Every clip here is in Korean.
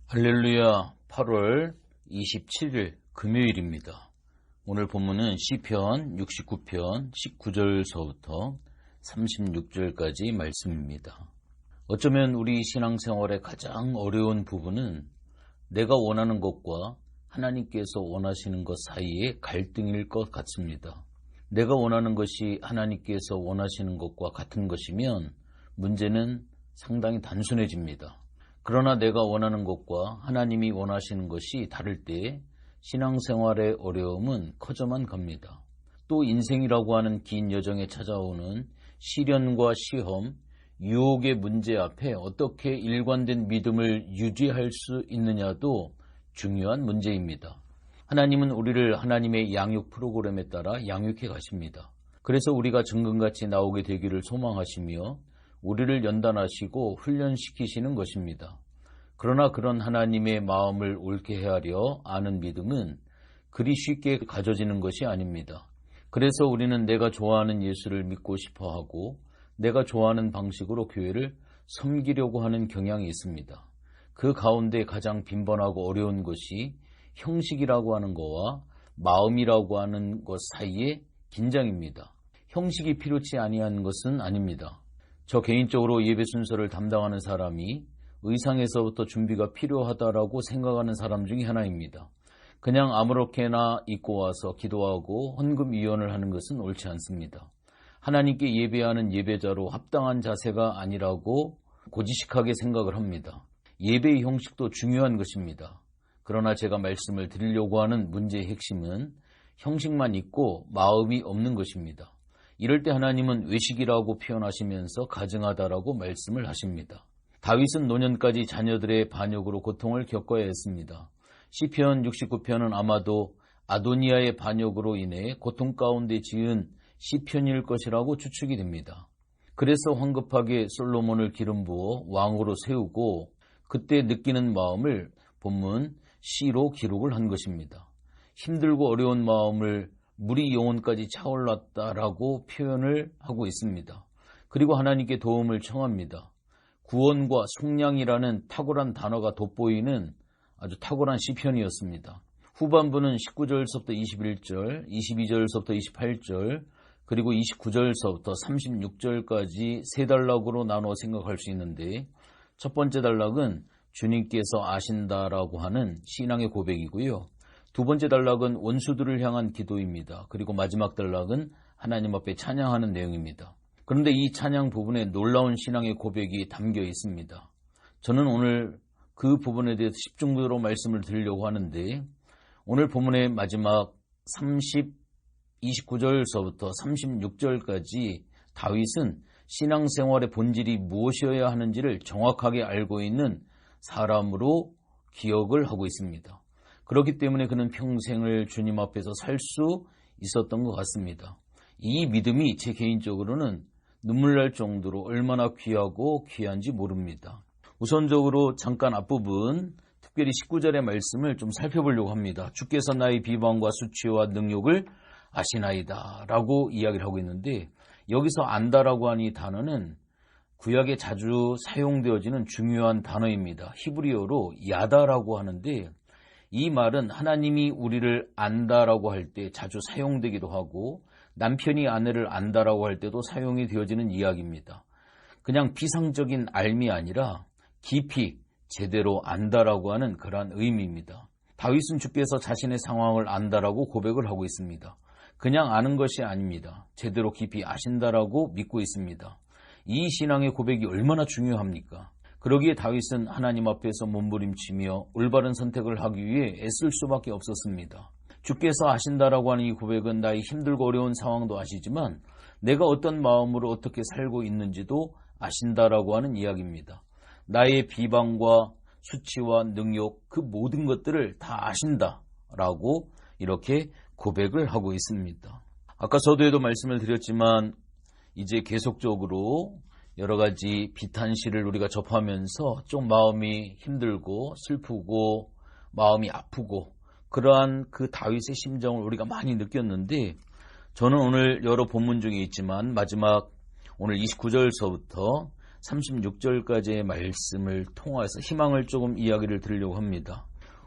할렐루야. 8월 27일 금요일입니다. 오늘 본문은 시편 69편 19절서부터 36절까지 말씀입니다. 어쩌면 우리 신앙생활의 가장 어려운 부분은 내가 원하는 것과 하나님께서 원하시는 것 사이의 갈등일 것 같습니다. 내가 원하는 것이 하나님께서 원하시는 것과 같은 것이면 문제는 상당히 단순해집니다. 그러나 내가 원하는 것과 하나님이 원하시는 것이 다를 때 신앙생활의 어려움은 커져만 갑니다. 또 인생이라고 하는 긴 여정에 찾아오는 시련과 시험, 유혹의 문제 앞에 어떻게 일관된 믿음을 유지할 수 있느냐도 중요한 문제입니다. 하나님은 우리를 하나님의 양육 프로그램에 따라 양육해 가십니다. 그래서 우리가 정금같이 나오게 되기를 소망하시며 우리를 연단하시고 훈련시키시는 것입니다. 그러나 그런 하나님의 마음을 옳게 헤아려 아는 믿음은 그리 쉽게 가져지는 것이 아닙니다. 그래서 우리는 내가 좋아하는 예수를 믿고 싶어하고 내가 좋아하는 방식으로 교회를 섬기려고 하는 경향이 있습니다. 그 가운데 가장 빈번하고 어려운 것이 형식이라고 하는 것과 마음이라고 하는 것 사이의 긴장입니다. 형식이 필요치 아니한 것은 아닙니다. 저 개인적으로 예배 순서를 담당하는 사람이 의상에서부터 준비가 필요하다라고 생각하는 사람 중에 하나입니다. 그냥 아무렇게나 입고 와서 기도하고 헌금위원을 하는 것은 옳지 않습니다. 하나님께 예배하는 예배자로 합당한 자세가 아니라고 고지식하게 생각을 합니다. 예배의 형식도 중요한 것입니다. 그러나 제가 말씀을 드리려고 하는 문제의 핵심은 형식만 있고 마음이 없는 것입니다. 이럴 때 하나님은 외식이라고 표현하시면서 가증하다라고 말씀을 하십니다. 다윗은 노년까지 자녀들의 반역으로 고통을 겪어야 했습니다. 시편 69편은 아마도 아도니아의 반역으로 인해 고통 가운데 지은 시편일 것이라고 추측이 됩니다. 그래서 황급하게 솔로몬을 기름 부어 왕으로 세우고 그때 느끼는 마음을 본문 시로 기록을 한 것입니다. 힘들고 어려운 마음을 물이 영혼까지 차올랐다라고 표현을 하고 있습니다. 그리고 하나님께 도움을 청합니다. 구원과 속량이라는 탁월한 단어가 돋보이는 아주 탁월한 시편이었습니다. 후반부는 19절서부터 21절, 22절서부터 28절, 그리고 29절서부터 36절까지 세 단락으로 나눠 생각할 수 있는데 첫 번째 단락은 주님께서 아신다라고 하는 신앙의 고백이고요. 두 번째 단락은 원수들을 향한 기도입니다. 그리고 마지막 단락은 하나님 앞에 찬양하는 내용입니다. 그런데 이 찬양 부분에 놀라운 신앙의 고백이 담겨 있습니다. 저는 오늘 그 부분에 대해서 집중적으로 말씀을 드리려고 하는데 오늘 본문의 마지막 29절서부터 36절까지 다윗은 신앙생활의 본질이 무엇이어야 하는지를 정확하게 알고 있는 사람으로 기억을 하고 있습니다. 그렇기 때문에 그는 평생을 주님 앞에서 살 수 있었던 것 같습니다. 이 믿음이 제 개인적으로는 눈물 날 정도로 얼마나 귀하고 귀한지 모릅니다. 우선적으로 잠깐 앞부분 특별히 19절의 말씀을 좀 살펴보려고 합니다. 주께서 나의 비방과 수치와 능욕을 아시나이다 라고 이야기를 하고 있는데 여기서 안다라고 하는 이 단어는 구약에 자주 사용되어지는 중요한 단어입니다. 히브리어로 야다라고 하는데 이 말은 하나님이 우리를 안다라고 할 때 자주 사용되기도 하고 남편이 아내를 안다라고 할 때도 사용이 되어지는 이야기입니다. 그냥 비상적인 알미 아니라 깊이 제대로 안다라고 하는 그러한 의미입니다. 다윗은 주께서 자신의 상황을 안다라고 고백을 하고 있습니다. 그냥 아는 것이 아닙니다. 제대로 깊이 아신다라고 믿고 있습니다. 이 신앙의 고백이 얼마나 중요합니까? 그러기에 다윗은 하나님 앞에서 몸부림치며 올바른 선택을 하기 위해 애쓸 수밖에 없었습니다. 주께서 아신다라고 하는 이 고백은 나의 힘들고 어려운 상황도 아시지만 내가 어떤 마음으로 어떻게 살고 있는지도 아신다라고 하는 이야기입니다. 나의 비방과 수치와 능욕 그 모든 것들을 다 아신다라고 이렇게 고백을 하고 있습니다. 아까 서두에도 말씀을 드렸지만 이제 계속적으로 여러 가지 비탄시를 우리가 접하면서 좀 마음이 힘들고 슬프고 마음이 아프고 그러한 그 다윗의 심정을 우리가 많이 느꼈는데 저는 오늘 여러 본문 중에 있지만 마지막 오늘 29절서부터 36절까지의 말씀을 통해서 희망을 조금 이야기를 드리려고 합니다.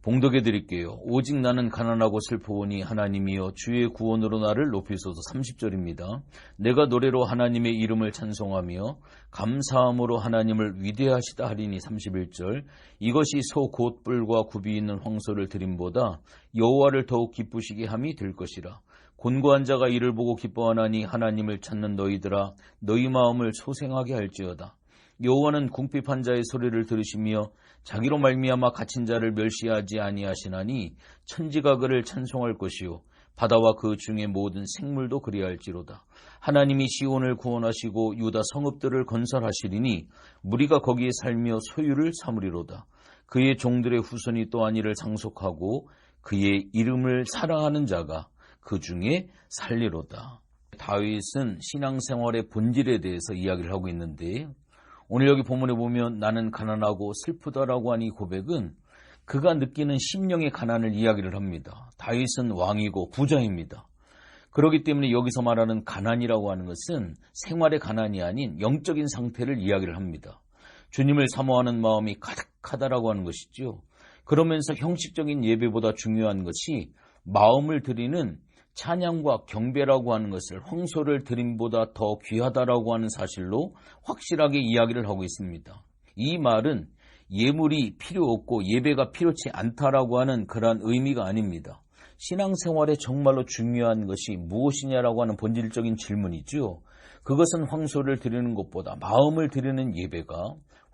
봉독해 드릴게요. 오직 나는 가난하고 슬퍼오니 하나님이여 주의 구원으로 나를 높이소서. 30절입니다. 내가 노래로 하나님의 이름을 찬송하며 감사함으로 하나님을 위대하시다 하리니. 31절. 이것이 소 곧 뿔과 굽이 있는 황소를 드림보다 여호와를 더욱 기쁘시게 함이 될 것이라. 곤고한 자가 이를 보고 기뻐하나니 하나님을 찾는 너희들아 너희 마음을 소생하게 할지어다. 여호와는 궁핍한 자의 소리를 들으시며 자기로 말미암아 갇힌 자를 멸시하지 아니하시나니 천지가 그를 찬송할 것이요 바다와 그 중에 모든 생물도 그리할지로다. 하나님이 시온을 구원하시고 유다 성읍들을 건설하시리니 무리가 거기에 살며 소유를 삼으리로다. 그의 종들의 후손이 또한 이를 상속하고 그의 이름을 사랑하는 자가 그 중에 살리로다. 다윗은 신앙생활의 본질에 대해서 이야기를 하고 있는데, 오늘 여기 본문에 보면 나는 가난하고 슬프다라고 한 이 고백은 그가 느끼는 심령의 가난을 이야기를 합니다. 다윗은 왕이고 부자입니다. 그렇기 때문에 여기서 말하는 가난이라고 하는 것은 생활의 가난이 아닌 영적인 상태를 이야기를 합니다. 주님을 사모하는 마음이 가득하다라고 하는 것이죠. 그러면서 형식적인 예배보다 중요한 것이 마음을 드리는 찬양과 경배라고 하는 것을 황소를 드림보다 더 귀하다라고 하는 사실로 확실하게 이야기를 하고 있습니다. 이 말은 예물이 필요 없고 예배가 필요치 않다라고 하는 그러한 의미가 아닙니다. 신앙생활에 정말로 중요한 것이 무엇이냐라고 하는 본질적인 질문이죠. 그것은 황소를 드리는 것보다 마음을 드리는 예배가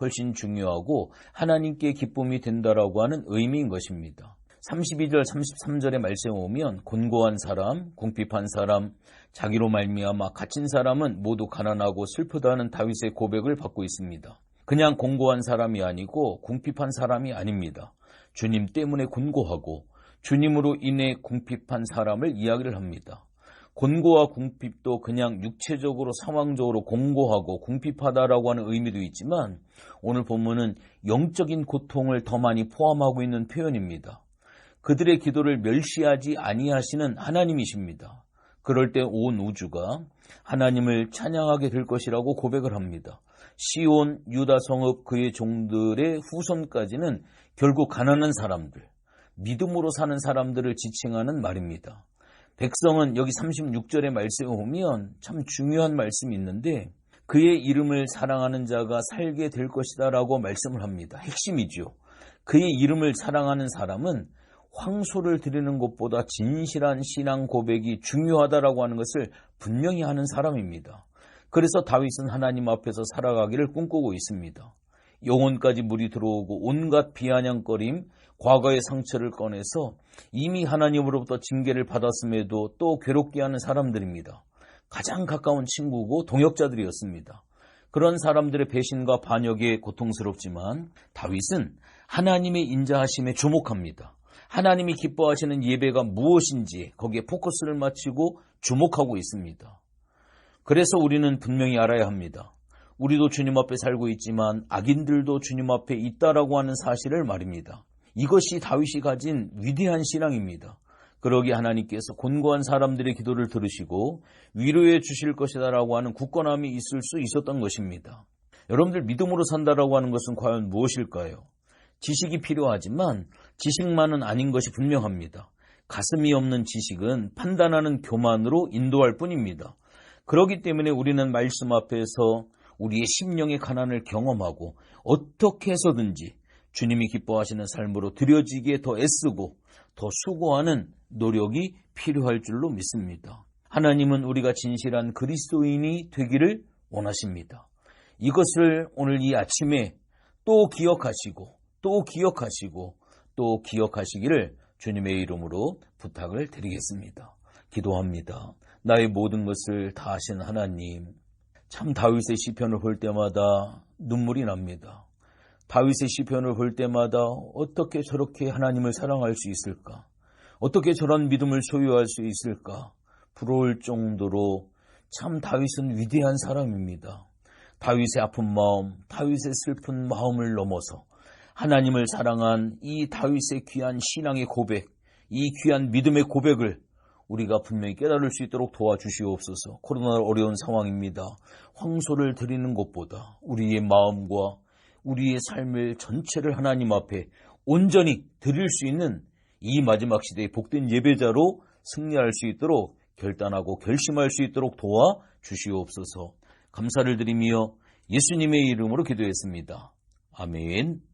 훨씬 중요하고 하나님께 기쁨이 된다라고 하는 의미인 것입니다. 32절 33절의 말씀에 오면 곤고한 사람, 궁핍한 사람, 자기로 말미암아 갇힌 사람은 모두 가난하고 슬프다는 다윗의 고백을 받고 있습니다. 그냥 곤고한 사람이 아니고 궁핍한 사람이 아닙니다. 주님 때문에 곤고하고 주님으로 인해 궁핍한 사람을 이야기를 합니다. 곤고와 궁핍도 그냥 육체적으로 상황적으로 공고하고 궁핍하다라고 하는 의미도 있지만 오늘 본문은 영적인 고통을 더 많이 포함하고 있는 표현입니다. 그들의 기도를 멸시하지 아니하시는 하나님이십니다. 그럴 때 온 우주가 하나님을 찬양하게 될 것이라고 고백을 합니다. 시온, 유다 성읍, 그의 종들의 후손까지는 결국 가난한 사람들, 믿음으로 사는 사람들을 지칭하는 말입니다. 백성은 여기 36절의 말씀에 보면 참 중요한 말씀이 있는데 그의 이름을 사랑하는 자가 살게 될 것이다 라고 말씀을 합니다. 핵심이죠. 그의 이름을 사랑하는 사람은 황소를 드리는 것보다 진실한 신앙 고백이 중요하다라고 하는 것을 분명히 하는 사람입니다. 그래서 다윗은 하나님 앞에서 살아가기를 꿈꾸고 있습니다. 영혼까지 물이 들어오고 온갖 비아냥거림, 과거의 상처를 꺼내서 이미 하나님으로부터 징계를 받았음에도 또 괴롭게 하는 사람들입니다. 가장 가까운 친구고 동역자들이었습니다. 그런 사람들의 배신과 반역에 고통스럽지만 다윗은 하나님의 인자하심에 주목합니다. 하나님이 기뻐하시는 예배가 무엇인지 거기에 포커스를 맞추고 주목하고 있습니다. 그래서 우리는 분명히 알아야 합니다. 우리도 주님 앞에 살고 있지만 악인들도 주님 앞에 있다라고 하는 사실을 말입니다. 이것이 다윗이 가진 위대한 신앙입니다. 그러기에 하나님께서 곤고한 사람들의 기도를 들으시고 위로해 주실 것이다라고 하는 굳건함이 있을 수 있었던 것입니다. 여러분들 믿음으로 산다라고 하는 것은 과연 무엇일까요? 지식이 필요하지만 지식만은 아닌 것이 분명합니다. 가슴이 없는 지식은 판단하는 교만으로 인도할 뿐입니다. 그렇기 때문에 우리는 말씀 앞에서 우리의 심령의 가난을 경험하고 어떻게 해서든지 주님이 기뻐하시는 삶으로 드려지기에 더 애쓰고 더 수고하는 노력이 필요할 줄로 믿습니다. 하나님은 우리가 진실한 그리스도인이 되기를 원하십니다. 이것을 오늘 이 아침에 또 기억하시고 또 기억하시기를 주님의 이름으로 부탁을 드리겠습니다. 기도합니다. 나의 모든 것을 다 아신 하나님, 참 다윗의 시편을 볼 때마다 눈물이 납니다. 다윗의 시편을 볼 때마다 어떻게 저렇게 하나님을 사랑할 수 있을까? 어떻게 저런 믿음을 소유할 수 있을까? 부러울 정도로 참 다윗은 위대한 사람입니다. 다윗의 아픈 마음, 다윗의 슬픈 마음을 넘어서 하나님을 사랑한 이 다윗의 귀한 신앙의 고백, 이 귀한 믿음의 고백을 우리가 분명히 깨달을 수 있도록 도와주시옵소서. 코로나 어려운 상황입니다. 황소를 드리는 것보다 우리의 마음과 우리의 삶을 전체를 하나님 앞에 온전히 드릴 수 있는 이 마지막 시대의 복된 예배자로 승리할 수 있도록 결단하고 결심할 수 있도록 도와주시옵소서. 감사를 드리며 예수님의 이름으로 기도했습니다. 아멘.